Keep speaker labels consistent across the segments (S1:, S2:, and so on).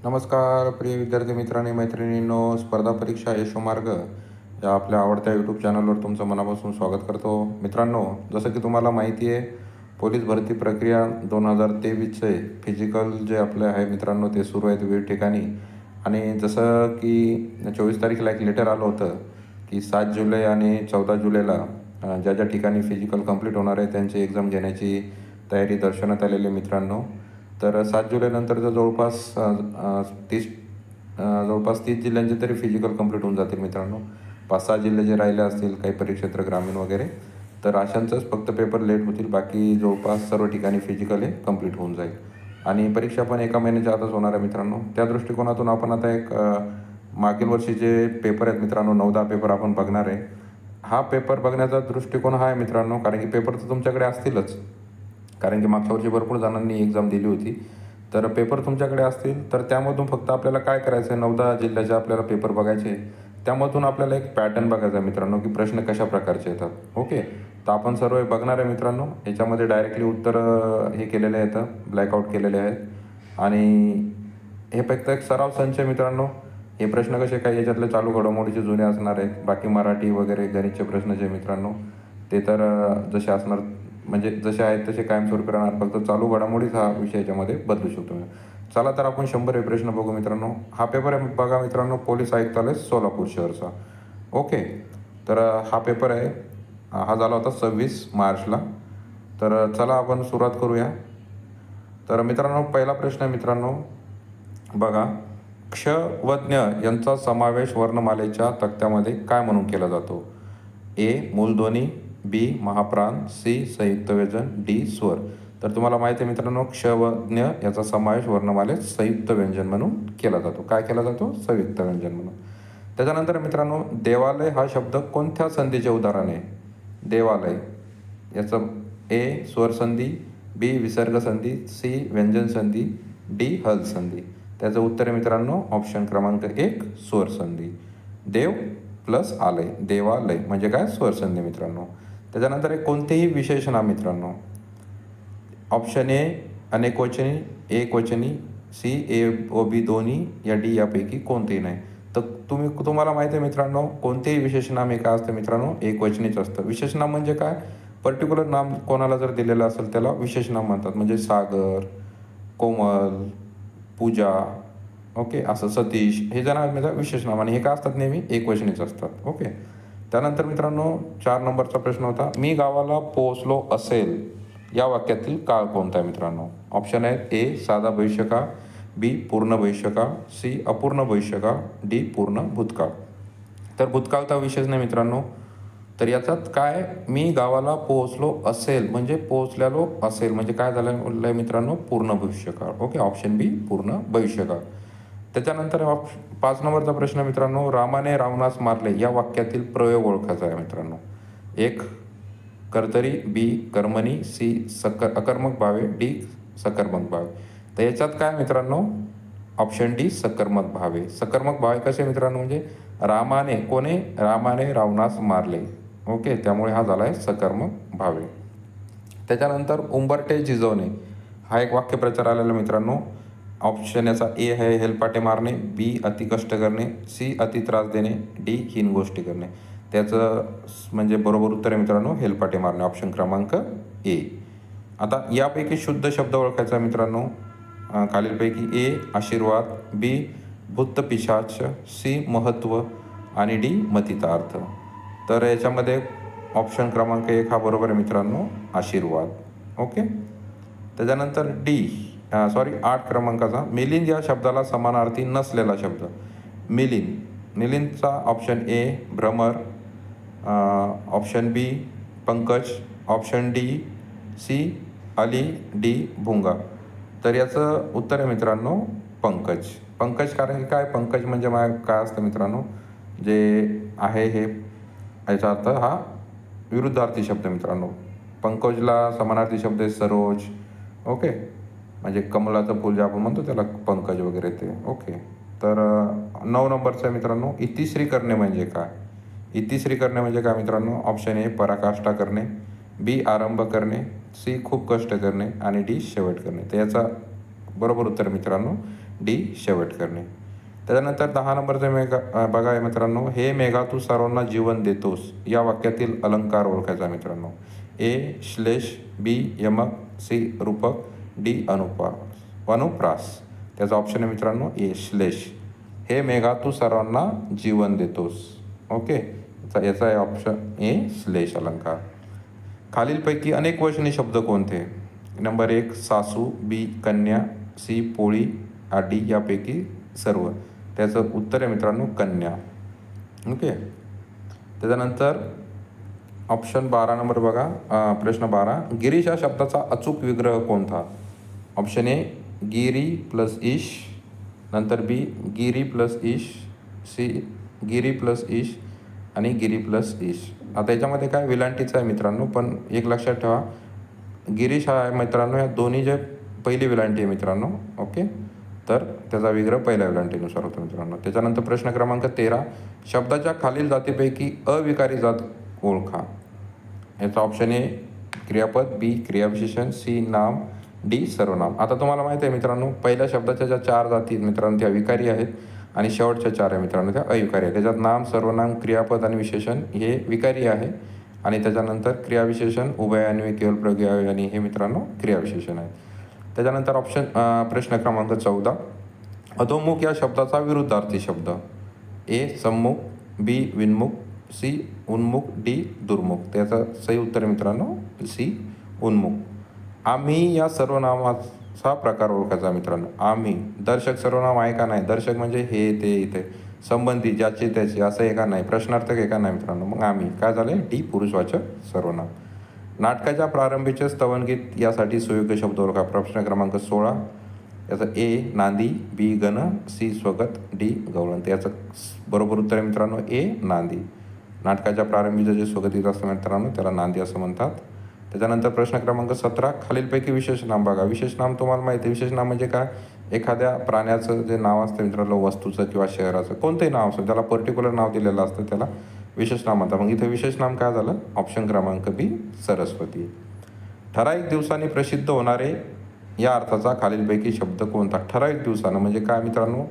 S1: नमस्कार प्रिय विद्यार्थी मित्रांनी मैत्रिणींनो, स्पर्धा परीक्षा यशोमार्ग या आपल्या आवडत्या यूट्यूब चॅनलवर तुमचं मनापासून स्वागत करतो. मित्रांनो, जसं की तुम्हाला माहिती आहे, पोलीस भरती प्रक्रिया 2023चे फिजिकल जे आपले आहे मित्रांनो, ते सुरू आहेत विविध ठिकाणी. आणि जसं की 24 तारीखला एक लेटर आलं होतं की 7 जुलै आणि 14 जुलैला ज्या ज्या ठिकाणी फिजिकल कंप्लीट होणार आहे त्यांची एक्झाम घेण्याची तयारी दर्शवण्यात आलेली आहे मित्रांनो. तर 7 जुलैनंतर जवळपास 30 जिल्ह्यांचे तरी फिजिकल कंप्लीट होऊन जातील मित्रांनो. 5-6 जिल्हे जे राहिले असतील, काही परिक्षेत्र ग्रामीण वगैरे, तर अशांचंच फक्त पेपर लेट होतील. बाकी जवळपास सर्व ठिकाणी फिजिकल हे कंप्लीट होऊन जाईल आणि परीक्षा पण एका महिन्याच्या आतच होणार आहे मित्रांनो. त्या दृष्टिकोनातून आपण आता एक मागील वर्षी जे पेपर आहेत मित्रांनो, 9-10 पेपर आपण बघणार आहे. हा पेपर बघण्याचा दृष्टिकोन हा आहे मित्रांनो, कारण की पेपर तर तुमच्याकडे असतीलच, कारण की मागच्या वर्षी भरपूर जणांनी एक्झाम दिली होती. तर पेपर तुमच्याकडे असतील, तर त्यामधून फक्त आपल्याला काय करायचं आहे, 9-10 जिल्ह्याचे आपल्याला पेपर बघायचे. त्यामधून आपल्याला एक पॅटर्न बघायचा आहे मित्रांनो, की प्रश्न कशा प्रकारचे येतात. ओके, तर आपण सर्व हे बघणार आहे मित्रांनो. याच्यामध्ये डायरेक्टली उत्तर हे केलेले आहेत, ब्लॅकआउट केलेले आहेत आणि हे फक्त एक सराव संच आहे मित्रांनो. हे प्रश्न कसे काय, याच्यातले चालू घडामोडीचे जुने असणार आहेत. बाकी मराठी वगैरे गणितचे प्रश्न जे मित्रांनो, ते तर जसे असणार, म्हणजे जसे आहेत तसे कायमस्वरूपी राहणार. फक्त चालू घडामोडीच हा विषय याच्यामध्ये बदलू शकतो. चला तर आपण 100 हे प्रश्न बघू मित्रांनो. हा पेपर आहे बघा मित्रांनो, पोलीस आयुक्तालय सोलापूर शहरचा. ओके, तर हा पेपर आहे, हा झाला होता 26 मार्चला. तर चला आपण सुरुवात करूया. तर मित्रांनो, पहिला प्रश्न आहे मित्रांनो, बघा. क्ष व ज्ञ यांचा समावेश वर्णमालेच्या तक्त्यामध्ये काय म्हणून केला जातो? ए मूलध्वनी, बी महाप्राण, सी संयुक्त व्यंजन, डी स्वर. तर तुम्हाला माहिती आहे मित्रांनो, क्ष व ज्ञ याचा समावेश वर्णमालेत संयुक्त व्यंजन म्हणून केला जातो. काय केला जातो? संयुक्त व्यंजन म्हणून. त्याच्यानंतर मित्रांनो, देवालय हा शब्द कोणत्या संधीचे उदाहरण आहे? देवालय याचं ए स्वर संधी, बी विसर्ग संधी, सी व्यंजन संधी, डी हल संधी. त्याचं उत्तर आहे मित्रांनो ऑप्शन क्रमांक 1 स्वर संधी. देव प्लस आलय, देवालय म्हणजे काय? स्वर संधी मित्रांनो. त्याच्यानंतर एक कोणतेही विशेषणा मित्रांनो, ऑप्शन ए अनेकवचनी, एकवचनी, सी ए व बी दोन्ही, या डी यापैकी कोणतेही नाही. तर तुम्हाला माहिती आहे मित्रांनो, कोणतेही विशेषनाम हे काय असतं मित्रांनो? एकवचनीच असतं. विशेषनाम म्हणजे काय? पर्टिक्युलर नाम कोणाला जर दिलेलं असेल त्याला विशेषनाम म्हणतात. म्हणजे सागर, कोमल, पूजा, ओके, असं सतीश, हे जण म्हणजे विशेषनाम, आणि हे काय असतात? नेहमी एकवचनीच असतात. ओके, त्यानंतर मित्रांनो 4 नंबरचा प्रश्न होता, मी गावाला पोहोचलो असेल या वाक्यातील काळ कोणता आहे मित्रांनो? ऑप्शन आहेत ए साधा भविष्यकाळ, बी पूर्ण भविष्यकाळ, सी अपूर्ण भविष्यकाळ, डी पूर्ण भूतकाळ. तर भूतकाळचा विषयच नाही मित्रांनो. तर याच्यात काय, मी गावाला पोहोचलो असेल म्हणजे पोहोचलेलो असेल म्हणजे काय झालं मित्रांनो? पूर्ण भविष्यकाळ. ओके, ऑप्शन बी पूर्ण भविष्यकाळ. त्याच्यानंतर 5 नंबरचा प्रश्न मित्रांनो, रामाने रावणास मारले या वाक्यातील प्रयोग ओळखायचा आहे मित्रांनो. एक कर्तरी, बी कर्मणी, सी अकर्मक भावे, डी सकर्मक भावे. तर याच्यात काय मित्रांनो? ऑप्शन डी सकर्मक भावे. सकर्मक भावे कसे मित्रांनो? म्हणजे रामाने रावणास मारले. ओके, त्यामुळे हा झाला आहे सकर्मक भावे. त्याच्यानंतर उंबरठे झिजवणे हा एक वाक्यप्रचार आलेला मित्रांनो. ऑप्शन याचा ए आहे हेलपाटे मारणे, बी अति कष्ट करणे, सी अति त्रास देणे, डी हीन गोष्टी करणे. त्याचं म्हणजे बरोबर उत्तर आहे मित्रांनो हेलपाटे मारणे, ऑप्शन क्रमांक ए. आता यापैकी शुद्ध शब्द ओळखायचा मित्रांनो. खालीलपैकी ए आशीर्वाद, बी भूत पिशाच, सी महत्त्व आणि डी मतितार्थ. तर याच्यामध्ये ऑप्शन क्रमांक 1 हा बरोबर आहे मित्रांनो, आशीर्वाद. ओके, त्याच्यानंतर डी 8 क्रमांकाचा, मिलिंद या शब्दाला समानार्थी नसलेला शब्द. मिलिंदचा ऑप्शन ए भ्रमर, ऑप्शन बी पंकज, ऑप्शन डी सी अली, डी भुंगा. तर याचं उत्तर आहे मित्रांनो पंकज. कारण की काय, पंकज म्हणजे काय असतं मित्रांनो? जे आहे हे, याचा अर्थ हा विरुद्धार्थी शब्द मित्रांनो. पंकजला समानार्थी शब्द आहे सरोज. ओके, म्हणजे कमलाचं फूल जे आपण म्हणतो त्याला पंकज वगैरे ते. ओके, तर 9 नंबरचं आहे मित्रांनो, इतिश्री करणे म्हणजे काय? इतिश्री करणे म्हणजे काय मित्रांनो? ऑप्शन ए पराकाष्ठा करणे, बी आरंभ करणे, सी खूप कष्ट करणे आणि डी शेवट करणे. तर याचा बरोबर उत्तर मित्रांनो डी शेवट करणे. त्याच्यानंतर 10 नंबरचं बघा मित्रांनो, हे मेघा तू सर्वांना जीवन देतोस या वाक्यातील अलंकार ओळखायचा मित्रांनो. ए श्लेष, बी यमक, सी रूपक, डी अनुप्रास. त्याचा ऑप्शन आहे मित्रांनो ए श्लेष. हे मेघा तू सर्वांना जीवन देतोस. ओके, याचा आहे ऑप्शन ए श्लेष अलंकार. खालीलपैकी अनेक वचनी शब्द कोणते? नंबर 1 सासू, बी कन्या, सी पोळी, डी यापैकी सर्व. त्याचं उत्तर आहे मित्रांनो कन्या. ओके, त्याच्यानंतर ऑप्शन 12 नंबर बघा, प्रश्न 12, गिरीश या शब्दाचा अचूक विग्रह कोणता? ऑप्शन ए गिरी प्लस ईश, नंतर बी गिरी प्लस ईश, सी गिरी प्लस ईश आणि गिरी प्लस ईश. आता याच्यामध्ये काय विलांटीचं आहे मित्रांनो, पण एक लक्षात ठेवा, गिरीश हा आहे मित्रांनो, या दोन्ही जे पहिली विलांटी आहे मित्रांनो. ओके, तर त्याचा विग्रह पहिल्या विलांटीनुसार होतो मित्रांनो. त्याच्यानंतर प्रश्न क्रमांक 13, शब्दाच्या खालील जातीपैकी अविकारी जात ओळखा. याचा ऑप्शन ए क्रियापद, बी क्रियाविशेषण, सी नाम, डी सर्वनाम. आता तुम्हाला माहिती आहे मित्रांनो, पहिल्या शब्दाच्या ज्या 4 जाती मित्रांनो त्या विकारी आहेत आणि शेवटच्या 4 आहे मित्रांनो त्या अविकारी आहेत. त्याच्यात नाम, सर्वनाम, क्रियापद आणि विशेषण हे विकारी आहे आणि त्याच्यानंतर क्रियाविशेषण उभयान्वयी, केवळ प्रयोगान्वयी हे मित्रांनो क्रियाविशेषण आहेत. त्याच्यानंतर प्रश्न क्रमांक 14, अधोमुख या शब्दाचा विरुद्धार्थी शब्द. ए सम्मुख, बी विन्मुख, सी उन्मुख, डी दुर्मुख. त्याचं सही उत्तर आहे मित्रांनो सी उन्मुख. आम्ही या सर्वनामाचा प्रकार ओळखायचा मित्रांनो. आम्ही दर्शक सर्वनाम आहे का नाही? दर्शक म्हणजे हे ते इथे, संबंधी ज्याचे त्याचे असं आहे का नाही, प्रश्नार्थक आहे का नाही मित्रांनो. मग आम्ही काय झाले डी पुरुषवाचक सर्वनाम. नाटकाच्या प्रारंभीचे स्तवनगीत यासाठी सुयोग्य शब्द ओळखा. प्रश्न क्रमांक 16, याचं ए नांदी, बी गण, सी स्वगत, डी गवळण. याचं बरोबर उत्तर आहे मित्रांनो ए नांदी. नाटकाच्या प्रारंभीचं जे स्वगतीत असतं मित्रांनो त्याला नांदी असं म्हणतात. त्याच्यानंतर प्रश्न क्रमांक 17, खालीलपैकी विशेष नाम बघा. विशेष नाम तुम्हाला माहिती आहे, विशेष नाम म्हणजे काय? एखाद्या प्राण्याचं जे नाव असतं मित्रांनो, वस्तूचं किंवा शहराचं कोणतंही नाव असतं त्याला पर्टिक्युलर नाव दिलेलं असतं, त्याला विशेष नाम म्हणतात. मग इथे विशेष नाम काय झालं? ऑप्शन क्रमांक बी सरस्वती. ठराविक दिवसांनी प्रसिद्ध होणारे या अर्थाचा खालीलपैकी शब्द कोणता? ठराविक दिवसानं म्हणजे काय मित्रांनो?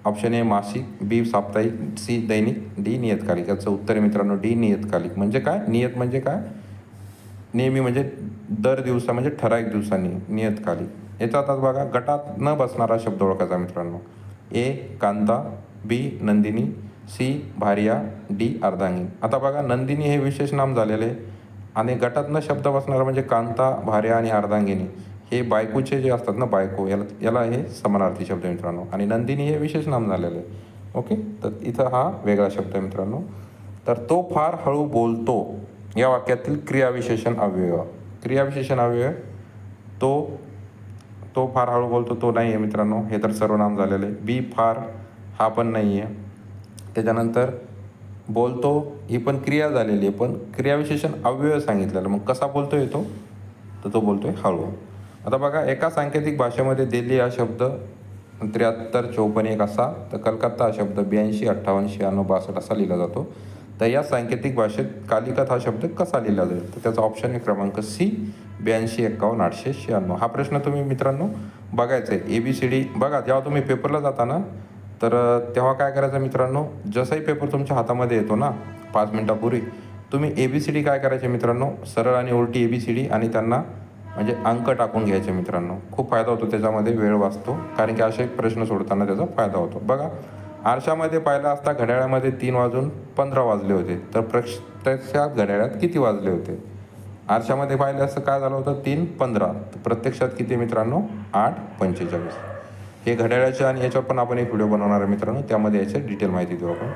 S1: ऑप्शन ए मासिक, बी साप्ताहिक, सी दैनिक, डी नियतकालिक. याचं उत्तर आहे मित्रांनो डी नियतकालिक. म्हणजे काय? नियत म्हणजे काय? नेहमी म्हणजे दर दिवसा म्हणजे ठराविक दिवसांनी, नियतकालिक. याचा बघा, गटात न बसणारा शब्द ओळखायचा मित्रांनो. ए कांता, बी नंदिनी, सी भार्या, डी अर्धांगिनी. आता बघा, नंदिनी हे विशेष नाम झालेले आहे आणि गटात न शब्द बसणारा म्हणजे कांता, भार्या आणि अर्धांगिनी हे बायकोचे जे असतात ना, बायको, याला हे समानार्थी शब्द आहे मित्रांनो. आणि नंदिनी हे विशेष नाम झालेलं आहे. ओके, तर इथं हा वेगळा शब्द आहे मित्रांनो. तर तो फार हळू बोलतो या वाक्यातील क्रियाविशेषण अव्यय. क्रियाविशेषण अव्यय तो फार हळू बोलतो तो नाही आहे मित्रांनो, हे तर सर्वनाम झालेलं आहे. बी फार हा पण नाही आहे. त्याच्यानंतर बोलतो ही पण क्रिया झालेली आहे, पण क्रियाविशेषण अव्यय सांगितलेलं. मग कसा बोलतो येतो? तर तो बोलतोय हळू. आता बघा, एका सांकेतिक भाषेमध्ये दिल्ली हा शब्द 73, 54 असा, तर कलकत्ता हा शब्द 82, 58, 96, 62 असा लिहिला जातो. तर या सांकेतिक भाषेत कालिकत हा शब्द कसा लिहिला जाईल? तर त्याचा ऑप्शन आहे क्रमांक सी 82, 51, 896. हा प्रश्न तुम्ही मित्रांनो बघायचा आहे. ABCD बघा, जेव्हा तुम्ही पेपरला जाता ना, तर तेव्हा काय करायचं मित्रांनो, जसाही पेपर तुमच्या हातामध्ये येतो ना 5 मिनिटापूर्वी, तुम्ही ABCD काय करायचे मित्रांनो, सरळ आणि उलटी ABCD आणि त्यांना म्हणजे अंक टाकून घ्यायचे मित्रांनो. खूप फायदा होतो त्याच्यामध्ये, वेळ वाचतो, कारण की असे प्रश्न सोडताना त्याचा फायदा होतो. बघा, आरशामध्ये पाहिला असता घड्याळामध्ये 3:15 वाजले होते, तर प्रत्यक्षात घड्याळात किती वाजले होते? आरशामध्ये पाहिलं असतं काय झालं होतं 3:15, तर प्रत्यक्षात किती मित्रांनो 8:45. हे घड्याळाचे आणि याच्यावर पण आपण एक व्हिडिओ बनवणार आहे मित्रांनो, त्यामध्ये याची डिटेल माहिती देऊ आपण.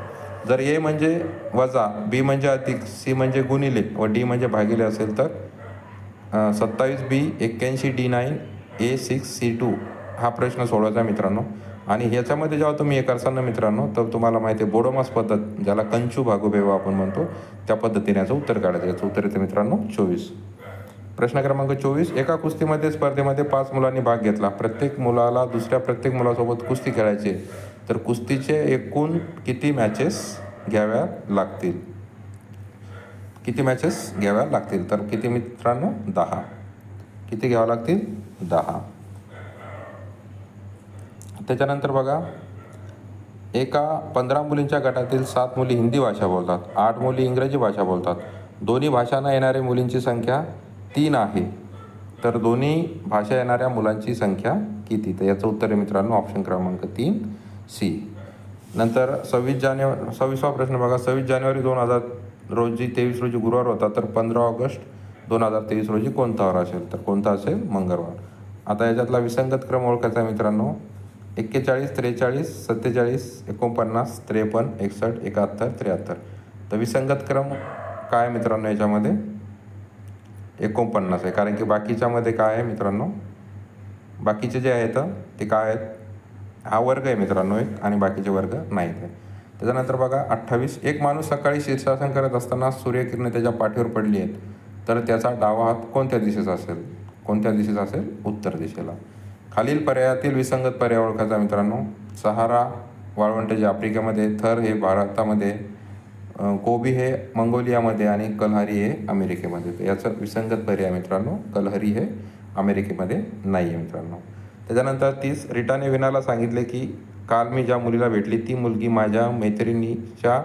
S1: जर ए म्हणजे वजा, बी म्हणजे अधिक, सी म्हणजे गुणिले व डी म्हणजे भागिले असेल तर 27B 81 D9 A6 C2 हा प्रश्न सोडवायचा मित्रांनो. आणि ह्याच्यामध्ये जेव्हा तुम्ही हे करसाल ना मित्रांनो, तर तुम्हाला माहिती आहे बोडोमास पद्धत, ज्याला कंचू भागोबेवा आपण म्हणतो, त्या पद्धतीने याचं उत्तर काढायचं. याचं उत्तर येतं मित्रांनो 24. प्रश्न क्रमांक 24, एका कुस्तीमध्ये स्पर्धेमध्ये 5 मुलांनी भाग घेतला. प्रत्येक मुलाला प्रत्येक मुलासोबत कुस्ती खेळायची, तर कुस्तीचे एकूण किती मॅचेस घ्याव्या लागतील? किती मॅचेस घ्याव्या लागतील? तर किती मित्रांनो 10. किती घ्यावं लागतील? 10. त्याच्यानंतर बघा, एका 15 मुलींच्या गटातील 7 मुली हिंदी भाषा बोलतात, 8 मुली इंग्रजी भाषा बोलतात. दोन्ही भाषांना येणाऱ्या मुलींची संख्या 3 आहे. तर दोन्ही भाषा येणाऱ्या मुलांची संख्या किती? तर याचं उत्तर आहे मित्रांनो ऑप्शन क्रमांक 3 सी. नंतर 26वा प्रश्न बघा, 26 जानेवारी 2000 रोजी 23 रोजी गुरुवार होता, तर 15 ऑगस्ट 2023 रोजी कोणता वार असेल? तर कोणता असेल? मंगळवार. आता याच्यातला विसंगत क्रम ओळखायचा आहे मित्रांनो. 41, 43, 47, 49, 53, 61, 71, 73. तर विसंगत क्रम काय मित्रांनो याच्यामध्ये? 49 आहे, कारण की बाकीच्यामध्ये काय आहे मित्रांनो, बाकीचे जे आहेत ते काय आहेत? हा वर्ग आहे मित्रांनो एक, आणि बाकीचे वर्ग नाहीत आहे. त्याच्यानंतर बघा 28, एक माणूस सकाळी शीर्षासन करत असताना सूर्यकिरणे त्याच्या पाठीवर पडली आहेत, तर त्याचा डावा हात कोणत्या दिशेचा असेल? कोणत्या दिशेचा असेल? उत्तर दिशेला. खालील पर्यायातील विसंगत पर्याय ओळखायचा मित्रांनो. सहारा वाळवंट जे आफ्रिकेमध्ये, थर हे भारतामध्ये, गोबी हे मंगोलियामध्ये आणि कलहरी हे अमेरिकेमध्ये. तर याचं विसंगत पर्याय मित्रांनो कलहरी हे अमेरिकेमध्ये नाही आहे मित्रांनो. त्याच्यानंतर 30, रिटाने विनाला सांगितले की काल मी ज्या मुलीला भेटली ती मुलगी माझ्या मैत्रिणीच्या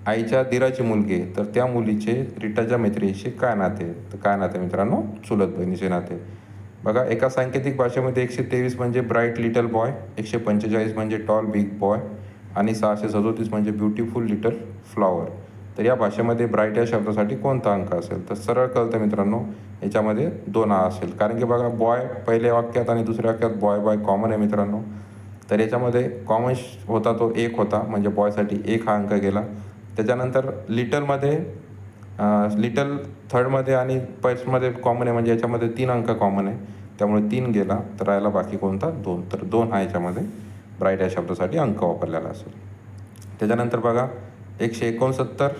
S1: आईच्या दिराची मुलगी आहे, तर त्या मुलीचे रिटाच्या मैत्रिणीशी काय नाते? तर काय नाते मित्रांनो? चुलत बहिणीचे नाते. बघा, एका सांकेतिक भाषेमध्ये 123 म्हणजे ब्राईट लिटल बॉय, 145 म्हणजे टॉल बिग बॉय आणि 637 म्हणजे ब्युटिफुल लिटल फ्लॉवर. तर या भाषेमध्ये ब्राईट या शब्दासाठी कोणता अंक असेल? तर सरळ कळतं मित्रांनो, याच्यामध्ये 2 असेल, कारण की बघा बॉय पहिल्या वाक्यात आणि दुसऱ्या वाक्यात बॉय बॉय कॉमन आहे मित्रांनो. तर याच्यामध्ये कॉमन होता तो 1 होता, म्हणजे बॉयसाठी 1 हा अंक गेला. त्याच्यानंतर लिटलमध्ये लिटल थर्डमध्ये आणि फर्स्टमध्ये कॉमन आहे, म्हणजे याच्यामध्ये 3 अंक कॉमन आहे, त्यामुळे 3 गेला. तर राहिला बाकी कोणता? 2. तर 2 हा याच्यामध्ये ब्राईट या शब्दासाठी अंक वापरलेला असेल. त्याच्यानंतर बघा 169,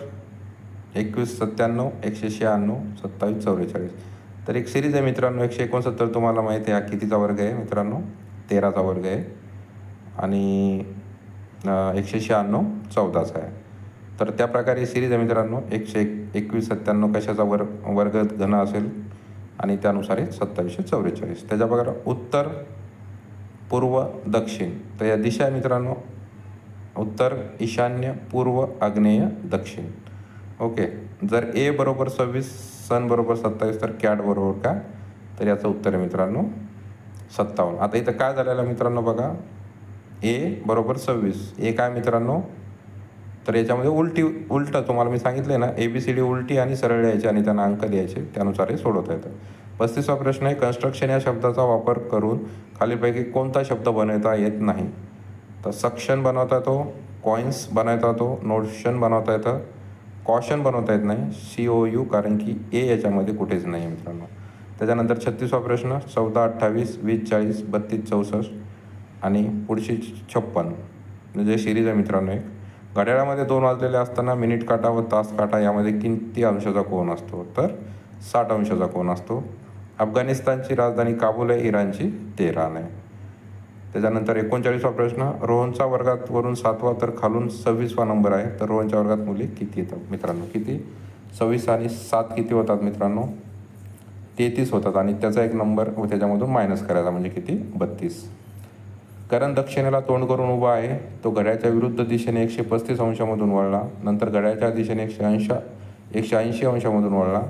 S1: 21, 97, 196, 27, 44. तर एक सिरीज आहे मित्रांनो. 169 तुम्हाला माहिती आहे हा कितीचा वर्ग आहे मित्रांनो? 13चा वर्ग आहे. आणि 196 14चा आहे. तर त्या प्रकारे सिरीज आहे मित्रांनो. 121, 97 कशाचा वर्ग घन असेल, आणि त्यानुसार 27, 44. त्याच्या बघा उत्तर, पूर्व, दक्षिण. तर या दिशा आहे मित्रांनो, उत्तर, ईशान्य, पूर्व, आग्नेय, दक्षिण. ओके. जर ए बरोबर 26, सन बरोबर 27, तर कॅट बरोबर काय? तर याचं उत्तर आहे मित्रांनो 57. आता इथं काय झालेलं मित्रांनो बघा, ए बरोबर 26, ए काय मित्रांनो? तर याच्यामध्ये उलटं तुम्हाला मी सांगितले ना, ABCD उलटी आणि सरळ लिहायचे आणि त्यांना अंक द्यायचे, त्यानुसार हे सोडवता येतं. 35वा प्रश्न आहे, कन्स्ट्रक्शन या शब्दाचा वापर करून खालीलपैकी कोणता शब्द बनवता येत नाही? तर सक्शन बनवता येतो, कॉइन्स बनवता येतो, नोशन बनवता येतं, कॉशन बनवता येत नाही, COU, कारण की ए याच्यामध्ये कुठेच नाही मित्रांनो. त्याच्यानंतर 36वा प्रश्न, 14, 28, 20, 40, 32, 64 आणि पुढची 56, म्हणजे सिरीज आहे मित्रांनो एक. घड्याळामध्ये 2 वाजलेले असताना मिनिट काटा व तास काटा यामध्ये किती अंशाचा कोन असतो? तर 60 अंशाचा कोन असतो. अफगाणिस्तानची राजधानी काबूल आहे, इराणची तेहरान आहे. त्याच्यानंतर 39वा प्रश्न, रोहनचा वर्गात वरून 7वा तर खालून 26वा नंबर आहे, तर रोहनच्या वर्गात मुली किती येतात मित्रांनो? किती? 26 आणि 7 किती होतात मित्रांनो? 33 होतात, आणि त्याचा एक नंबर व त्याच्यामधून मायनस करायचा, म्हणजे किती? 32. करण दक्षिणेला तोंड करून उभा आहे, तो घड्याळच्या विरुद्ध दिशेने 135 अंशामधून वळला, नंतर घड्याळच्या दिशेने 180 अंशामधून वळला,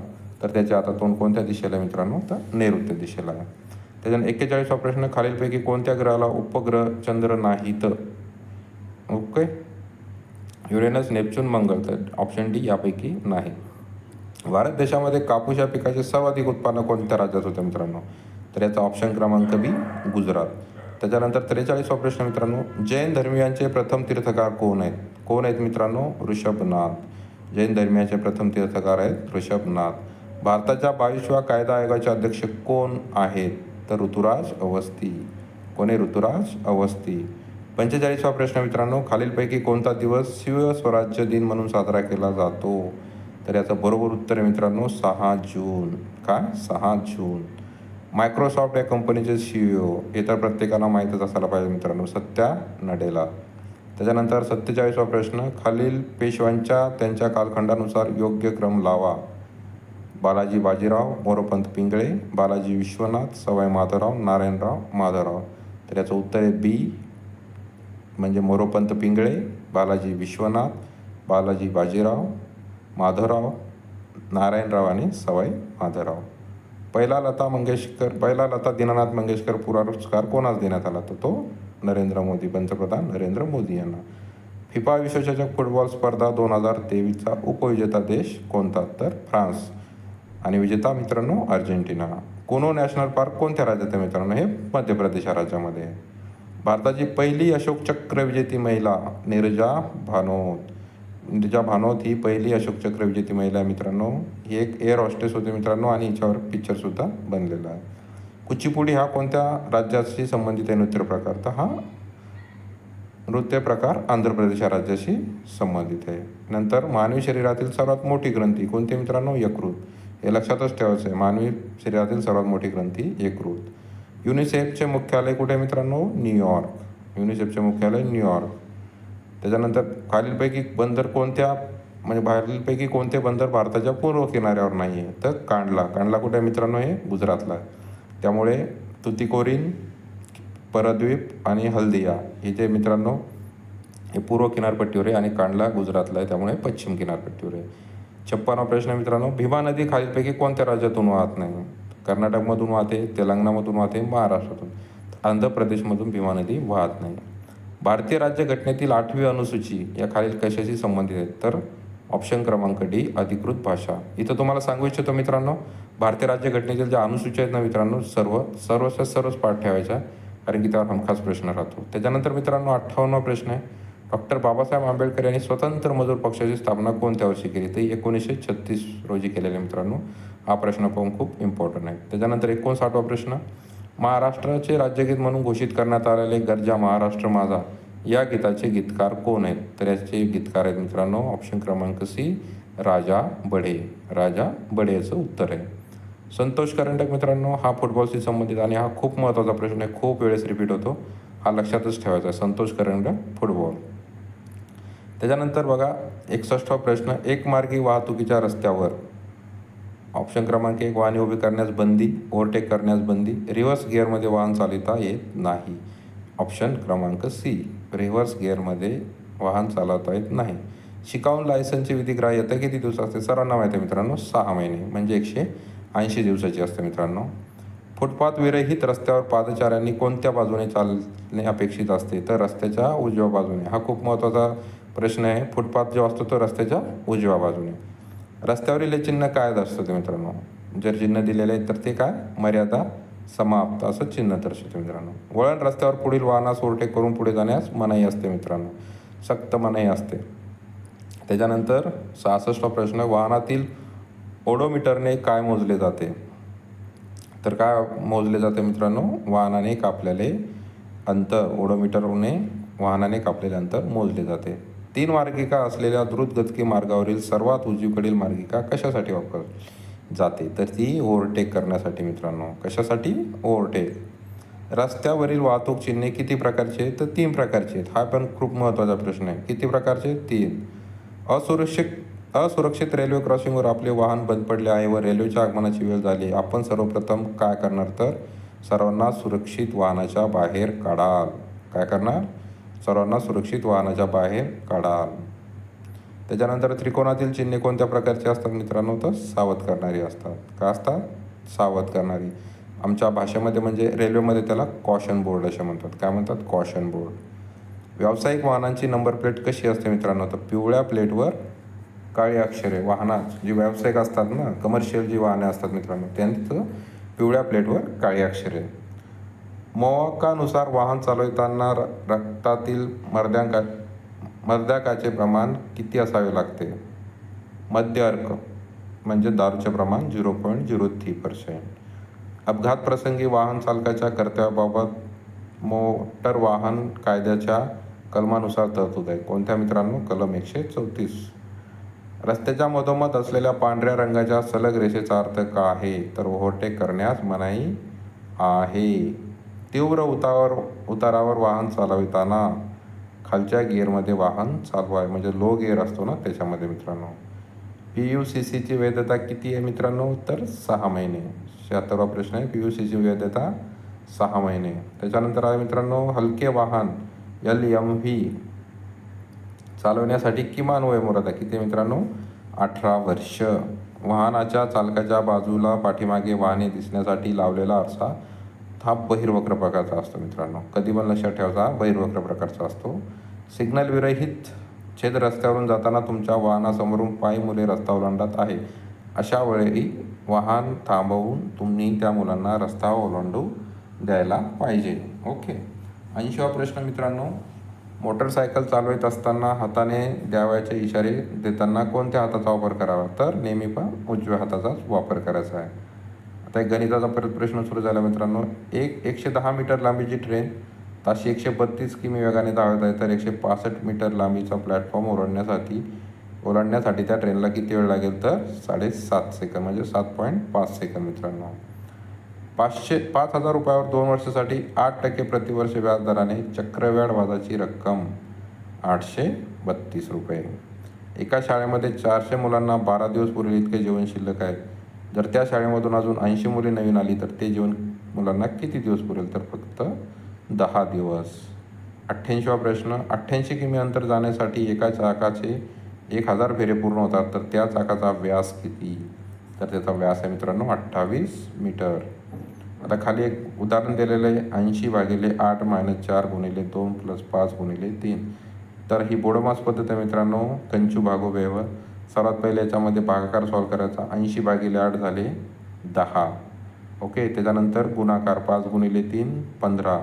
S1: तर त्याचे आता तोंड कोणत्या दिशेला आहे मित्रांनो? तर नैऋत्य दिशेला आहे. त्याच्यानंतर 41वा प्रश्न, खालीलपैकी कोणत्या ग्रहाला उपग्रह चंद्र नाहीत? ओके, युरेनस, नेपच्यून, मंगळ. तर ऑप्शन डी यापैकी नाही. भारत देशामध्ये कापूस या पिकाचे सर्वाधिक उत्पादन कोणत्या राज्यात होतं मित्रांनो? तर याचा ऑप्शन क्रमांक बी, गुजरात. त्याच्यानंतर 43वा प्रश्न मित्रांनो, जैन धर्मियांचे प्रथम तीर्थकार कोण आहेत? कोण आहेत मित्रांनो? ऋषभनाथ. जैन धर्मियांचे प्रथम तीर्थकार आहेत ऋषभनाथ. भारताच्या 22व्या कायदा आयोगाचे अध्यक्ष कोण आहेत? तर ऋतुराज अवस्थी. कोण आहे? ऋतुराज अवस्थी. 45वा प्रश्न मित्रांनो, खालीलपैकी कोणता दिवस शिवस्वराज्य दिन म्हणून साजरा केला जातो? तर याचं बरोबर उत्तर आहे मित्रांनो 6 जून. काय? 6 जून. मायक्रोसॉफ्ट या कंपनीचे CEO हे तर प्रत्येकाला माहीतच असायला पाहिजे मित्रांनो, सत्या नडेला. त्याच्यानंतर 47वा प्रश्न, खालील पेशव्यांच्या त्यांच्या कालखंडानुसार योग्य क्रम लावा. बालाजी बाजीराव, मोरोपंत पिंगळे, बालाजी विश्वनाथ, सवाई माधवराव, नारायणराव माधवराव. तर याचं उत्तर आहे बी, म्हणजे मोरोपंत पिंगळे, बालाजी विश्वनाथ, बालाजी बाजीराव, माधवराव, नारायणराव आणि सवाई माधवराव. पहिला लता दीनानाथ मंगेशकर पुरस्कार कोणास देण्यात आला? तर तो नरेंद्र मोदी, पंतप्रधान नरेंद्र मोदी यांना. फिफा विश्वचषक फुटबॉल स्पर्धा 2023चा उपविजेता देश कोणता? तर फ्रान्स. आणि विजेता मित्रांनो अर्जेंटिना. कुनो नॅशनल पार्क कोणत्या राज्यात आहे मित्रांनो? हे मध्य प्रदेश राज्यामध्ये आहे. भारताची पहिली अशोक चक्र विजेती महिला नीरजा भानोत. नीरजा भानोत ही पहिली अशोक चक्र विजेती महिला आहे मित्रांनो. ही एक एअर हॉस्टेस होती मित्रांनो आणि हिच्यावर पिक्चरसुद्धा बनलेला आहे. कुचिपुडी हा कोणत्या राज्याशी संबंधित आहे नृत्य प्रकार? तर हा नृत्य प्रकार आंध्र प्रदेश या राज्याशी संबंधित आहे. नंतर मानवी शरीरातील सर्वात मोठी ग्रंथी कोणती मित्रांनो? यकृत. हे लक्षातच ठेवायचं आहे, मानवी शरीरातील सर्वात मोठी ग्रंथी यकृत. युनिसेफचे मुख्यालय कुठे आहे मित्रांनो? न्यूयॉर्क. युनिसेफचे मुख्यालय न्यूयॉर्क. त्याच्यानंतर खालीलपैकी कोणते बंदर भारताच्या पूर्व किनाऱ्यावर नाही आहे? तर कांडला कुठे आहे मित्रांनो? हे गुजरातला आहे. त्यामुळे तुतीकोरीन, परद्वीप आणि हल्दिया हे जे मित्रांनो हे पूर्व किनारपट्टीवर आहे आणि कांडला गुजरातला आहे, त्यामुळे पश्चिम किनारपट्टीवर आहे. 56वा प्रश्न मित्रांनो, भीमा नदी खालीलपैकी कोणत्या राज्यातून वाहत नाही? कर्नाटकमधून वाहते, तेलंगणामधून वाहते, महाराष्ट्रातून. आंध्र प्रदेशमधून भीमा नदी वाहत नाही. भारतीय राज्यघटनेतील 8वी अनुसूची या खालील कशाशी संबंधित आहे? तर ऑप्शन क्रमांक डी अधिकृत भाषा. इथं तुम्हाला सांगू इच्छितो मित्रांनो, भारतीय राज्यघटनेतील ज्या अनुसूच्या आहेत ना मित्रांनो, सर्वच पाठ ठेवायच्या, कारण की त्यावर हमखास प्रश्न राहतो. त्याच्यानंतर मित्रांनो 58वा प्रश्न आहे, डॉक्टर बाबासाहेब आंबेडकर यांनी स्वतंत्र मजूर पक्षाची स्थापना कोणत्या वर्षी केली? तर 1936 रोजी केलेले मित्रांनो. हा प्रश्न पाहून खूप इम्पॉर्टंट आहे. त्याच्यानंतर 59वा प्रश्न, महाराष्ट्राचे राज्यगीत म्हणून घोषित करण्यात आलेले गर्जा महाराष्ट्र माझा या गीताचे गीतकार कोण आहेत? तर याचे गीतकार आहेत मित्रांनो ऑप्शन क्रमांक सी राजा बढे. राजा बढे याचं उत्तर आहे. संतोष करंडक मित्रांनो हा फुटबॉलशी संबंधित आणि हा खूप महत्त्वाचा प्रश्न आहे, खूप वेळेस रिपीट होतो, हा लक्षातच ठेवायचा आहे. संतोष करंडक फुटबॉल. त्याच्यानंतर बघा 61वा प्रश्न, एकमार्गी वाहतुकीच्या रस्त्यावर ऑप्शन क्रमांक 1 वाहने उभी करण्यास बंदी, ओव्हरटेक करण्यास बंदी, रिव्हर्स गिअरमध्ये वाहन चालवता येत नाही. ऑप्शन क्रमांक सी रिव्हर्स गिअरमध्ये वाहन चालवता येत नाही. शिकाऊन लायसन्सची विधिग्राह्यता किती दिवस असते? सर्वांना माहिती आहे मित्रांनो 6 महिने म्हणजे 180 दिवसाची असते मित्रांनो. फुटपाथ विरहित रस्त्यावर पादचाऱ्यांनी कोणत्या बाजूने चालणे अपेक्षित असते? तर रस्त्याच्या उजव्या बाजूने. हा खूप महत्त्वाचा प्रश्न आहे. फुटपाथ जो असतो तो रस्त्याच्या उजव्या बाजूने. रस्त्यावरील हे चिन्ह काय दर्शवते मित्रांनो? जर चिन्ह दिलेले आहे तर ते काय? मर्यादा समाप्त असं चिन्ह दर्शवते मित्रांनो. वळण रस्त्यावर पुढील वाहनास ओव्हरटेक करून पुढे जाण्यास मनाई असते मित्रांनो, सक्त मनाई असते. त्याच्यानंतर 66वा प्रश्न, वाहनातील ओडोमीटरने काय मोजले जाते? तर काय मोजले जाते मित्रांनो? वाहनाने कापलेले अंतर. ओडोमीटरने वाहनाने कापलेले अंतर मोजले जाते. 3 मार्गिका असलेल्या द्रुतगती मार्गावरील सर्वात उजवीकडील मार्गिका कशासाठी वापरली जाते? तर ती ओव्हरटेक करण्यासाठी मित्रांनो. कशासाठी? ओव्हरटेक. रस्त्यावरील वाहतूक चिन्हे किती प्रकारचे आहेत? तर 3 प्रकारचे आहेत. हा पण खूप महत्त्वाचा प्रश्न आहे. किती प्रकारचे? 3. असुरक्षित रेल्वे क्रॉसिंगवर आपले वाहन बंद पडले आहे व रेल्वेच्या आगमनाची वेळ झाली. आपण सर्वप्रथम काय करणार? तर सर्वांना सुरक्षित वाहनाच्या बाहेर काढाल. काय करणार? सर्वांना सुरक्षित वाहनाच्या बाहेर काढाल. त्याच्यानंतर त्रिकोणातील चिन्हे कोणत्या प्रकारची असतात मित्रांनो? तर सावध करणारी असतात. काय असतात? सावध करणारी. आमच्या भाषेमध्ये म्हणजे रेल्वेमध्ये त्याला कॉशन बोर्ड असे म्हणतात. काय म्हणतात? Caution board. व्यावसायिक वाहनांची नंबर प्लेट कशी असते मित्रांनो? तर पिवळ्या प्लेटवर काळी अक्षरे. वाहनात जी व्यावसायिक असतात ना, कमर्शियल जी वाहने असतात मित्रांनो, त्यांचं पिवळ्या प्लेटवर काळी अक्षरे. मोहकानुसार वाहन चालवताना रक्तातील मर्द्याकाचे प्रमाण किती असावे लागते? मध्य अर्क म्हणजे दारूचे प्रमाण 0.03%. अपघात प्रसंगी वाहन चालकाच्या कर्तव्याबाबत मोटर वाहन कायद्याच्या कलमानुसार तरतूद आहे. कोणत्या मित्रांनो? कलम 134. रस्त्याच्या मधोमध असलेल्या पांढऱ्या रंगाच्या सलग रेषेचा अर्थ काय आहे? तर ओव्हरटेक करण्यास मनाई आहे. तीव्र उतारावर वाहन चालविताना खालच्या गिअरमध्ये वाहन चालवावे, म्हणजे लो गिअर असतो ना त्याच्यामध्ये मित्रांनो. PUCCची वैधता किती आहे मित्रांनो? तर 6 महिने. 76वा प्रश्न आहे. PUCची वैधता 6 महिने. त्याच्यानंतर आहे मित्रांनो, हलके वाहन LMV चालवण्यासाठी किमान वयोमर्यादा किती मित्रांनो? 18 वर्ष. वाहनाच्या चालकाच्या बाजूला पाठीमागे वाहने दिसण्यासाठी लावलेला आरसा हा बहिर्वक्र प्रकारचा असतो मित्रांनो. कधी पण लक्षात ठेवायचा, बहिर्वक्र प्रकारचा असतो. सिग्नल विरहित छेद रस्त्यावरून जाताना तुमच्या वाहनासमोरून पायी मुले रस्ता ओलांडत आहे. अशा वेळी वाहन थांबवून तुम्ही त्या मुलांना रस्ता ओलांडू द्यायला पाहिजे. ओके. 80वा प्रश्न मित्रांनो, मोटरसायकल चालवत असताना हाताने द्यावयाचे इशारे देताना कोणत्या हाताचा वापर करावा? तर नेहमी पण उजव्या हाताचाच वापर करायचा आहे. आता एक गणिताचा परत प्रश्न सुरू झाला मित्रांनो. 110 मीटर लांबीची ट्रेन ताशी 132 किमी वेगाने धावत आहे, तर 165 मीटर लांबीचा प्लॅटफॉर्म ओलांडण्यासाठी त्या ट्रेनला किती वेळ लागेल? तर 7.5 सेकंद, म्हणजे 7.5 सेकंद मित्रांनो. 5,000 रुपयावर 2 वर्षासाठी 8% प्रतिवर्ष व्याजदराने चक्रव्याढ व्याजाची रक्कम 832 रुपये. एका शाळेमध्ये 400 मुलांना 12 दिवस पुरेल इतके जेवण शिल्लक आहे. जर त्या शाळेमधून अजून 80 मुले नवीन आली तर ते जेवण मुलांना किती दिवस पुरेल? तर फक्त 10 दिवस. 88वा प्रश्न, 88 किमी अंतर जाण्यासाठी एका चाकाचे 1000 फेरे पूर्ण होतात, तर त्या चाकाचा व्यास किती? तर त्याचा व्यास आहे मित्रांनो 28 मीटर. आता खाली एक उदाहरण दिलेलं आहे. 80/8 - 4 × 2 + 5 × 3. तर ही बोडोमास पद्धत आहे मित्रांनो. कंचू भागो व्यव. सर्वात पहिले याच्यामध्ये भागाकार सॉल्व करायचा. 80/8 झाले 10. ओके. त्याच्यानंतर गुणाकार 5 × 3 15,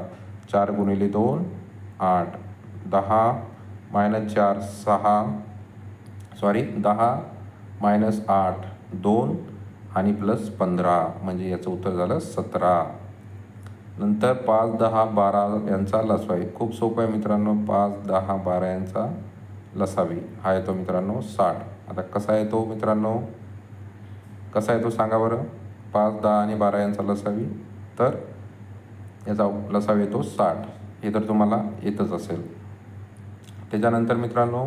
S1: 4 × 2 8, 10 - 4 6, 10 - 8 2 आणि +15, म्हणजे याचं उत्तर झालं 17. नंतर 5 10 12 यांचा लसावी. खूप सोपं आहे मित्रांनो. 5 10 12 यांचा लसावी हा येतो मित्रांनो 60. आता कसा येतो मित्रांनो? कसा येतो सांगा बरं? 5 10 आणि 12 यांचा लसावी, तर याचा लसावी येतो 60. हे तर तुम्हाला येतच असेल. त्याच्यानंतर मित्रांनो,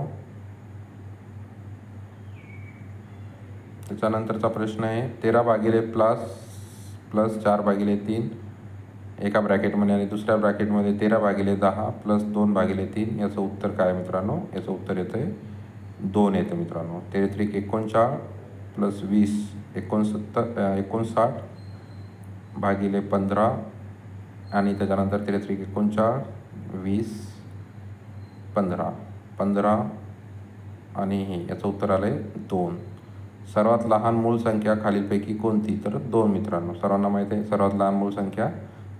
S1: त्याच्यानंतरचा प्रश्न आहे 13+4/3 एका ब्रॅकेटमध्ये आणि दुसऱ्या ब्रॅकेटमध्ये 13/10 + 2/3. याचं उत्तर काय मित्रांनो? याचं उत्तर येतं आहे 2 येतं मित्रांनो. 33 39 + 20 59/15 आणि त्याच्यानंतर 33 39 20 15 आणि हे याचं उत्तर आलं आहे 2. सर्वात लहान मूळ संख्या खालीलपैकी कोणती? तर 2 मित्रांनो. सर्वांना माहीत आहे सर्वात लहान मूळ संख्या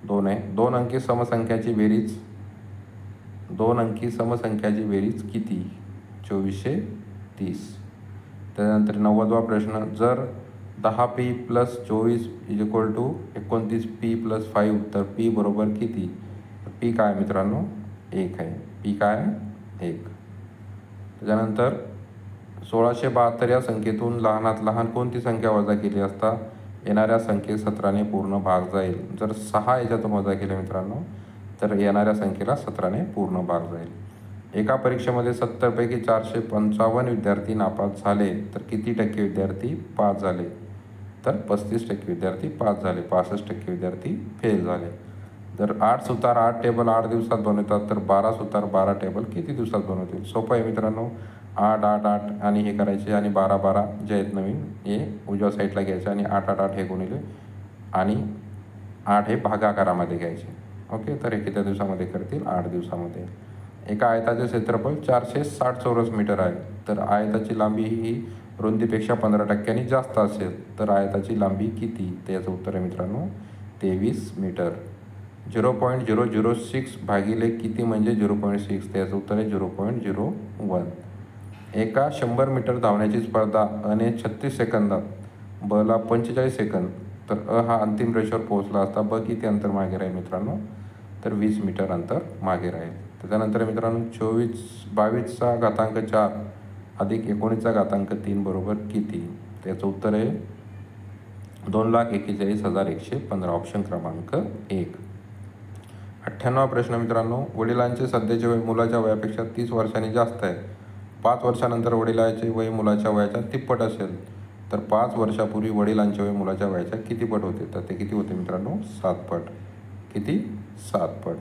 S1: 2 आहे. 2 अंकी समसंख्याची बेरीज किती? 2430. त्यानंतर 90वा प्रश्न, जर 10p + 24 = 29p + 5, तर p बरोबर किती? p काय मित्रांनो? 1 आहे. p काय? 1. त्याच्यानंतर 1672 या संख्येतून लहानात लहान कोणती संख्या वजा केली असता येणाऱ्या संख्येत 17ने पूर्ण भाग जाईल? जर 6 याच्यातून वजा केले मित्रांनो, तर येणाऱ्या संख्येला 17ने पूर्ण भाग जाईल. एका परीक्षेमध्ये 70 पैकी 455 विद्यार्थी नापास झाले, तर किती टक्के विद्यार्थी पास झाले? तर 35% विद्यार्थी पास झाले, 65% विद्यार्थी फेल झाले. जर 8 सुतार 8 टेबल 8 दिवसात बनवतात, तर 12 सुतार 12 टेबल किती दिवसात बनवतील? सोपं आहे मित्रांनो. 8 8 8 आणि हे करायचे आणि 12 12 जे आहेत नवीन हे उजव्या साईडला घ्यायचे आणि 8 8 8 हे गुणिले आणि 8 हे भागाकारामध्ये घ्यायचे. ओके. तर हे किती दिवसामध्ये करतील? 8 दिवसामध्ये. एका आयताचे क्षेत्रफळ 460 चौरस मीटर आहे, तर आयताची लांबी ही रुंदीपेक्षा 15% जास्त असेल, तर आयताची लांबी किती? तर याचं उत्तर आहे मित्रांनो 23 मीटर. 0.006 भागिले किती म्हणजे 0.6? तर याचं उत्तर आहे 0.01. एका 100 मीटर धावण्याची स्पर्धा अने 36 सेकंदात, ब ला 45 सेकंद, तर अ हा अंतिम रेषेवर पोहोचला असता ब किती अंतर मागे राहील मित्रांनो? तर 20 मीटर अंतर मागे राहील. त्याच्यानंतर मित्रांनो 22/4 अधिक 19/3 बरोबर किती? त्याचं उत्तर आहे 2,41,115. ऑप्शन क्रमांक 1. 98वा प्रश्न मित्रांनो, वडिलांचे सध्याचे वय मुलाच्या वयापेक्षा 30 वर्षांनी जास्त आहे. 5 वर्षानंतर वडिलांचे वय मुलाच्या वयाच्या तिप्पट असेल, तर 5 वर्षापूर्वी वडिलांचे वय मुलाच्या वयाच्या किती पट होते? तर ते किती होते मित्रांनो? 7 पट. किती? 7 पट.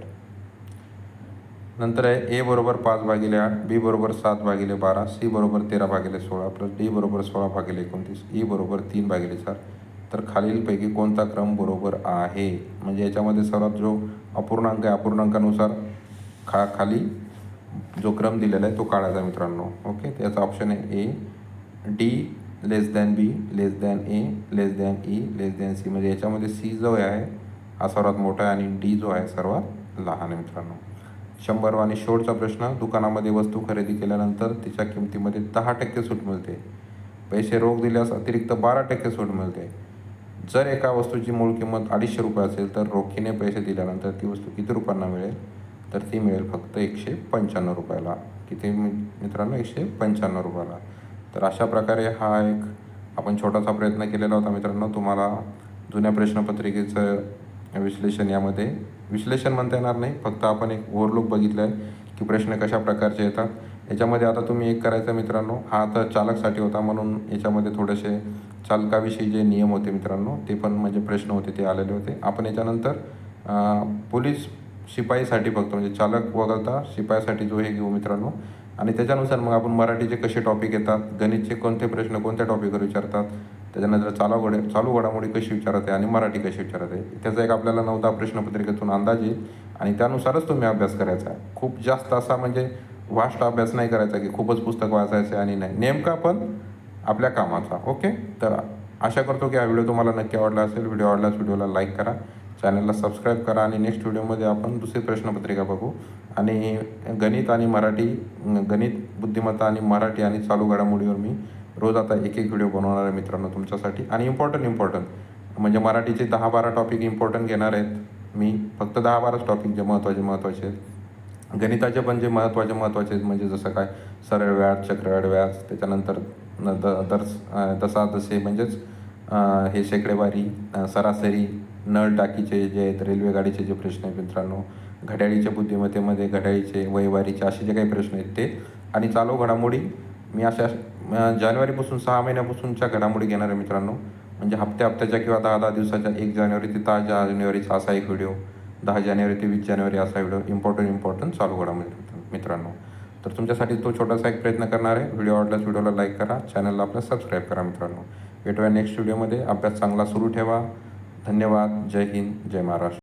S1: नंतर आहे ए बरोबर 5/8, बी बरोबर 7/12, सी बरोबर 13/16 प्लस डी बरोबर 16/29, ई बरोबर 3/4. तर खालीलपैकी कोणता क्रम बरोबर आहे? म्हणजे याच्यामध्ये सर्वात जो अपूर्णांक आहे, अपूर्णांकानुसार खाली जो क्रम दिलेला आहे तो काढायचा मित्रांनो. ओके, त्याचा ऑप्शन आहे ए, डी लेस दॅन बी, लेस दॅन ए, लेस दॅन ई, लेस दॅन सी. म्हणजे याच्यामध्ये सी जो आहे हा सर्वात मोठा आहे आणि डी जो आहे सर्वात लहान आहे मित्रांनो. 100 आणि शेवटचा प्रश्न. दुकानामध्ये वस्तू खरेदी केल्यानंतर तिच्या किमतीमध्ये 10% सूट मिळते. पैसे रोख दिल्यास अतिरिक्त 12% सूट मिळते. जर एका वस्तूची मूळ किंमत 250 रुपये असेल तर रोखीने पैसे दिल्यानंतर ती वस्तू किती रुपयांना मिळेल? तर ती मिळेल फक्त 195 रुपयाला. किती मित्रांनो? 195 रुपयाला. तर अशा प्रकारे हा एक आपण छोटासा प्रयत्न केलेला होता मित्रांनो. तुम्हाला जुन्या प्रश्नपत्रिकेचं विश्लेषण, यामध्ये विश्लेषण म्हणता येणार नाही, फक्त आपण एक ओव्हरलुक बघितलं आहे की प्रश्न कशा प्रकारचे येतात. याच्यामध्ये आता तुम्ही एक करायचं मित्रांनो, हा तर चालकसाठी होता म्हणून याच्यामध्ये थोडेसे चालकाविषयी जे नियम होते मित्रांनो ते पण म्हणजे प्रश्न होते ते आलेले होते. आपण याच्यानंतर पोलीस शिपाईसाठी फक्त म्हणजे चालक वगळता शिपाईसाठी जो हे घेऊ मित्रांनो. आणि त्याच्यानुसार मग आपण मराठीचे कसे टॉपिक येतात, गणितचे कोणते प्रश्न कोणत्या टॉपिकवर विचारतात, त्याच्यानंतर चालू घडामोडी कशी विचारत आहे आणि मराठी कशी विचारत आहे, त्याचा एक आपल्याला 9 प्रश्नपत्रिकेतून अंदाज येईल आणि त्यानुसारच तुम्ही अभ्यास करायचा आहे. खूप जास्त असा म्हणजे वास्ट अभ्यास नाही करायचा की खूपच पुस्तक वाचायचं आणि नाही, नेमका पण आपल्या कामाचा. ओके, तर आशा करतो की हा व्हिडिओ तुम्हाला नक्की आवडला असेल. व्हिडिओ आवडल्यास व्हिडिओला लाईक करा, चॅनलला सबस्क्राईब करा आणि नेक्स्ट व्हिडिओमध्ये आपण दुसरी प्रश्नपत्रिका बघू. आणि गणित आणि मराठी, गणित बुद्धिमत्ता आणि मराठी आणि चालू घडामोडीवर मी रोज आता एक व्हिडिओ बनवणार आहे मित्रांनो तुमच्यासाठी. आणि इम्पॉर्टंट म्हणजे मराठीचे 10-12 टॉपिक इम्पॉर्टंट घेणार आहेत मी, फक्त 10-12च टॉपिक जे महत्त्वाचे आहेत. गणिताचे पण जे महत्त्वाचे म्हणजे जसं काय सरळ व्याज, चक्रवाढ व्याज, त्याच्यानंतर दसे म्हणजेच हे शेकडेवारी, सरासरी, नळ टाकीचे जे आहेत, रेल्वे गाडीचे जे प्रश्न आहेत मित्रांनो, घड्याळीच्या बुद्धिमत्तेमध्ये घड्याळीचे, वयवारीचे असे जे काही प्रश्न आहेत ते. आणि चालू घडामोडी मी अशा जानेवारीपासून 6 महिन्यापासूनच्या घडामोडी घेणार आहे मित्रांनो. म्हणजे हप्त्याच्या किंवा 10-10 दिवसाच्या, 1 जानेवारी ते 10 जानेवारीचा असा एक व्हिडिओ, 10 जानेवारी ते 20 जानेवारी असा व्हिडिओ, इम्पॉर्टंट चालू घडामोडी मित्रांनो. तर तुमच्यासाठी तो छोटासा एक प्रयत्न करणार आहे. व्हिडिओ आवडल्यास व्हिडिओला लाईक करा, चॅनलला आपलं सबस्क्राईब करा मित्रांनो. भेटूया नेक्स्ट व्हिडिओमध्ये. अभ्यास चांगला सुरू ठेवा. धन्यवाद. जय हिंद, जय महाराष्ट्र.